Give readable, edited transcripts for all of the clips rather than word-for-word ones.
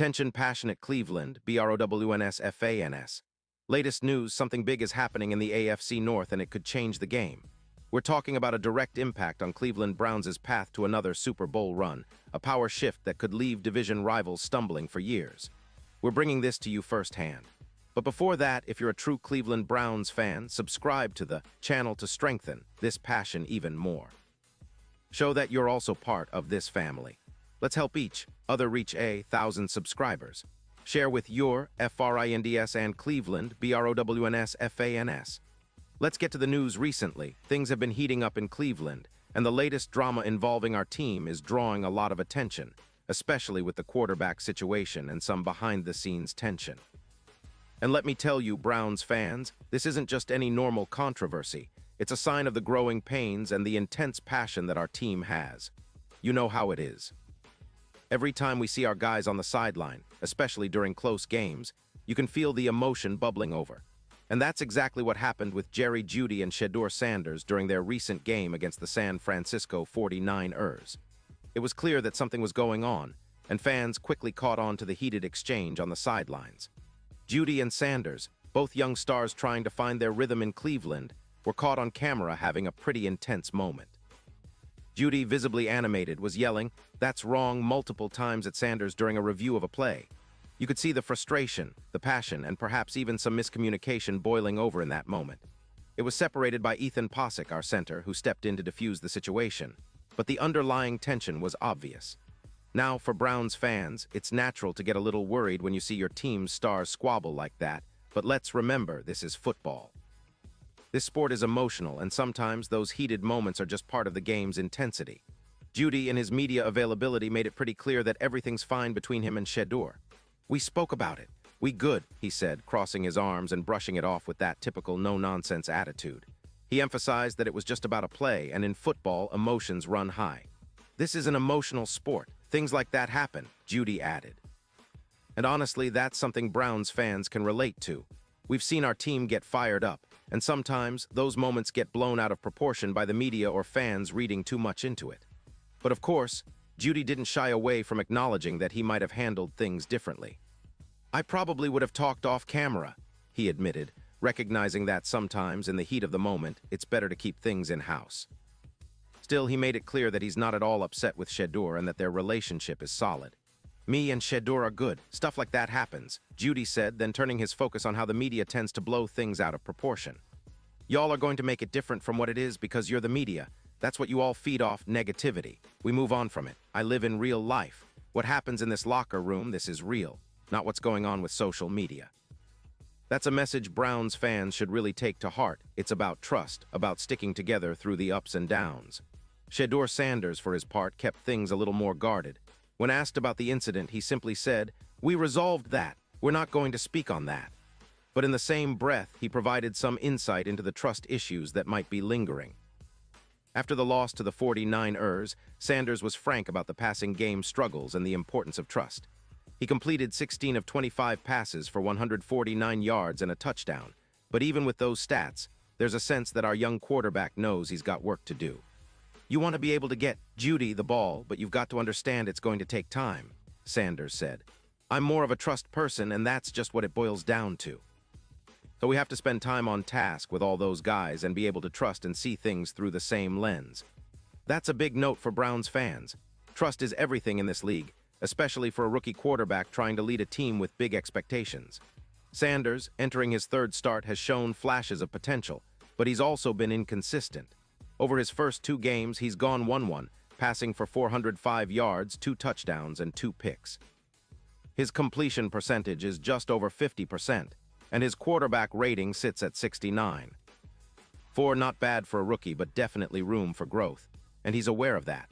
Attention passionate Cleveland, BROWNS. Latest news, something big is happening in the AFC North and it could change the game. We're talking about a direct impact on Cleveland Browns' path to another Super Bowl run, a power shift that could leave division rivals stumbling for years. We're bringing this to you firsthand. But before that, if you're a true Cleveland Browns fan, subscribe to the channel to strengthen this passion even more. Show that you're also part of this family. Let's help each other reach 1,000 subscribers. Share with your FRINDS and Cleveland BROWNS. Let's get to the news recently. Things have been heating up in Cleveland, and the latest drama involving our team is drawing a lot of attention, especially with the quarterback situation and some behind-the-scenes tension. And let me tell you, Browns fans, this isn't just any normal controversy. It's a sign of the growing pains and the intense passion that our team has. You know how it is. Every time we see our guys on the sideline, especially during close games, you can feel the emotion bubbling over. And that's exactly what happened with Jeudy and Shedeur during their recent game against the San Francisco 49ers. It was clear that something was going on, and fans quickly caught on to the heated exchange on the sidelines. Jeudy and Sanders, both young stars trying to find their rhythm in Cleveland, were caught on camera having a pretty intense moment. Jeudy, visibly animated, was yelling, "That's wrong," multiple times at Sanders during a review of a play. You could see the frustration, the passion, and perhaps even some miscommunication boiling over in that moment. It was separated by Ethan Posick, our center, who stepped in to defuse the situation. But the underlying tension was obvious. Now, for Browns fans, it's natural to get a little worried when you see your team's stars squabble like that, but let's remember, this is football. This sport is emotional, and sometimes those heated moments are just part of the game's intensity. Jeudy, in his media availability, made it pretty clear that everything's fine between him and Shedeur. "We spoke about it. We good," he said, crossing his arms and brushing it off with that typical no-nonsense attitude. He emphasized that it was just about a play, and in football, emotions run high. "This is an emotional sport. Things like that happen," Jeudy added. And honestly, that's something Browns fans can relate to. We've seen our team get fired up, and sometimes those moments get blown out of proportion by the media or fans reading too much into it. But of course, Jeudy didn't shy away from acknowledging that he might have handled things differently. "I probably would have talked off camera," he admitted, recognizing that sometimes, in the heat of the moment, it's better to keep things in-house. Still, he made it clear that he's not at all upset with Shedeur and that their relationship is solid. "Me and Shedeur are good. Stuff like that happens," Jeudy said, then turning his focus on how the media tends to blow things out of proportion. "Y'all are going to make it different from what it is because you're the media. That's what you all feed off, negativity. We move on from it. I live in real life. What happens in this locker room, this is real, not what's going on with social media." That's a message Browns fans should really take to heart. It's about trust, about sticking together through the ups and downs. Shedeur Sanders, for his part, kept things a little more guarded. When asked about the incident, he simply said, "We resolved that. We're not going to speak on that." But in the same breath, he provided some insight into the trust issues that might be lingering. After the loss to the 49ers, Sanders was frank about the passing game struggles and the importance of trust. He completed 16 of 25 passes for 149 yards and a touchdown, but even with those stats, there's a sense that our young quarterback knows he's got work to do. "You want to be able to get Jeudy the ball, but you've got to understand it's going to take time," Sanders said. "I'm more of a trust person, and that's just what it boils down to. So we have to spend time on task with all those guys and be able to trust and see things through the same lens." That's a big note for Browns fans. Trust is everything in this league, especially for a rookie quarterback trying to lead a team with big expectations. Sanders, entering his third start, has shown flashes of potential, but he's also been inconsistent. Over his first 2 games, he's gone 1-1, passing for 405 yards, 2 touchdowns, and 2 picks. His completion percentage is just over 50%, and his quarterback rating sits at 69. 4 not bad for a rookie, but definitely room for growth, and he's aware of that.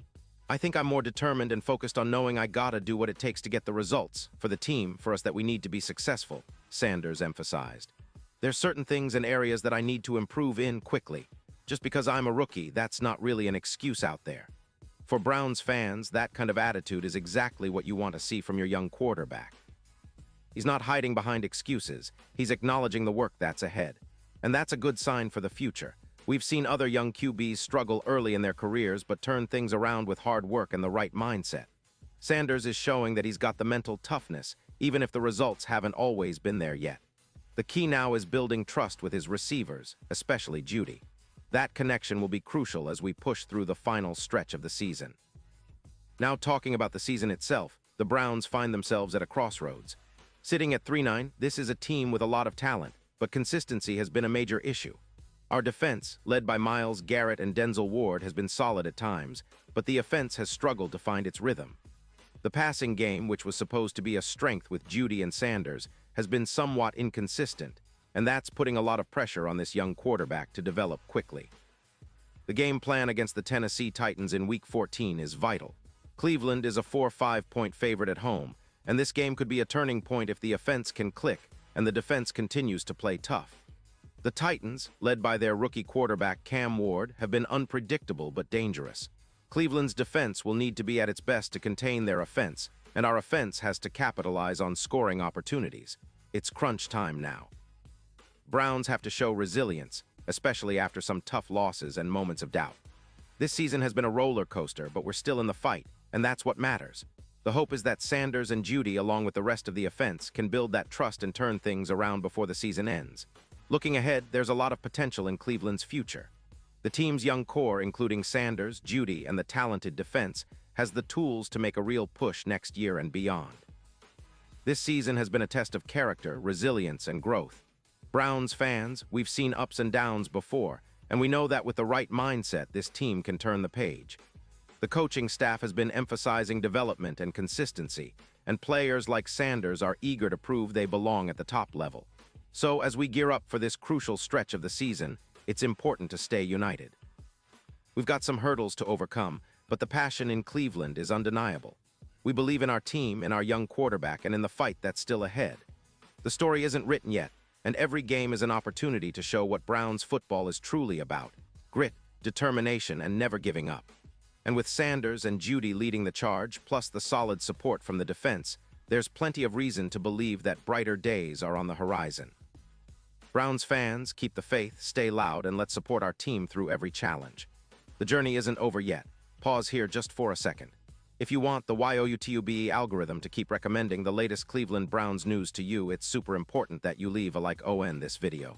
"I think I'm more determined and focused on knowing I gotta do what it takes to get the results, for the team, for us, that we need to be successful," Sanders emphasized. "There's certain things and areas that I need to improve in quickly. Just because I'm a rookie, that's not really an excuse out there." For Browns fans, that kind of attitude is exactly what you want to see from your young quarterback. He's not hiding behind excuses. He's acknowledging the work that's ahead. And that's a good sign for the future. We've seen other young QBs struggle early in their careers but turn things around with hard work and the right mindset. Sanders is showing that he's got the mental toughness, even if the results haven't always been there yet. The key now is building trust with his receivers, especially Jeudy. That connection will be crucial as we push through the final stretch of the season. Now talking about the season itself, the Browns find themselves at a crossroads. Sitting at 3-9, this is a team with a lot of talent, but consistency has been a major issue. Our defense, led by Myles Garrett and Denzel Ward, has been solid at times, but the offense has struggled to find its rhythm. The passing game, which was supposed to be a strength with Jeudy and Sanders, has been somewhat inconsistent, and that's putting a lot of pressure on this young quarterback to develop quickly. The game plan against the Tennessee Titans in Week 14 is vital. Cleveland is a 4-5-point favorite at home, and this game could be a turning point if the offense can click and the defense continues to play tough. The Titans, led by their rookie quarterback Cam Ward, have been unpredictable but dangerous. Cleveland's defense will need to be at its best to contain their offense, and our offense has to capitalize on scoring opportunities. It's crunch time now. Browns have to show resilience, especially after some tough losses and moments of doubt. This season has been a roller coaster, but we're still in the fight, and that's what matters. The hope is that Sanders and Jeudy, along with the rest of the offense, can build that trust and turn things around before the season ends. Looking ahead, there's a lot of potential in Cleveland's future. The team's young core, including Sanders, Jeudy, and the talented defense, has the tools to make a real push next year and beyond. This season has been a test of character, resilience, and growth. Browns fans, we've seen ups and downs before, and we know that with the right mindset, this team can turn the page. The coaching staff has been emphasizing development and consistency, and players like Sanders are eager to prove they belong at the top level. So, as we gear up for this crucial stretch of the season, it's important to stay united. We've got some hurdles to overcome, but the passion in Cleveland is undeniable. We believe in our team, in our young quarterback, and in the fight that's still ahead. The story isn't written yet, and every game is an opportunity to show what Browns football is truly about: grit, determination, and never giving up. And with Sanders and Jeudy leading the charge, plus the solid support from the defense, there's plenty of reason to believe that brighter days are on the horizon. Browns fans, keep the faith, stay loud, and let's support our team through every challenge. The journey isn't over yet. Pause here just for a second. If you want the YOUTUBE algorithm to keep recommending the latest Cleveland Browns news to you, it's super important that you leave a like on this video.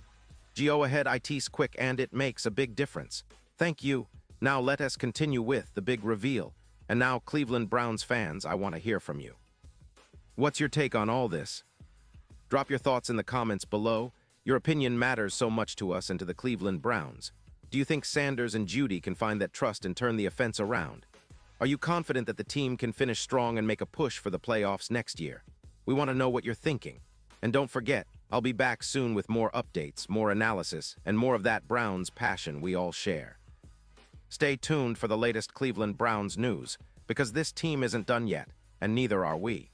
Go ahead, it's quick and it makes a big difference. Thank you. Now let us continue with the big reveal. And now, Cleveland Browns fans, I want to hear from you. What's your take on all this? Drop your thoughts in the comments below. Your opinion matters so much to us and to the Cleveland Browns. Do you think Sanders and Jeudy can find that trust and turn the offense around? Are you confident that the team can finish strong and make a push for the playoffs next year? We want to know what you're thinking. And don't forget, I'll be back soon with more updates, more analysis, and more of that Browns passion we all share. Stay tuned for the latest Cleveland Browns news, because this team isn't done yet, and neither are we.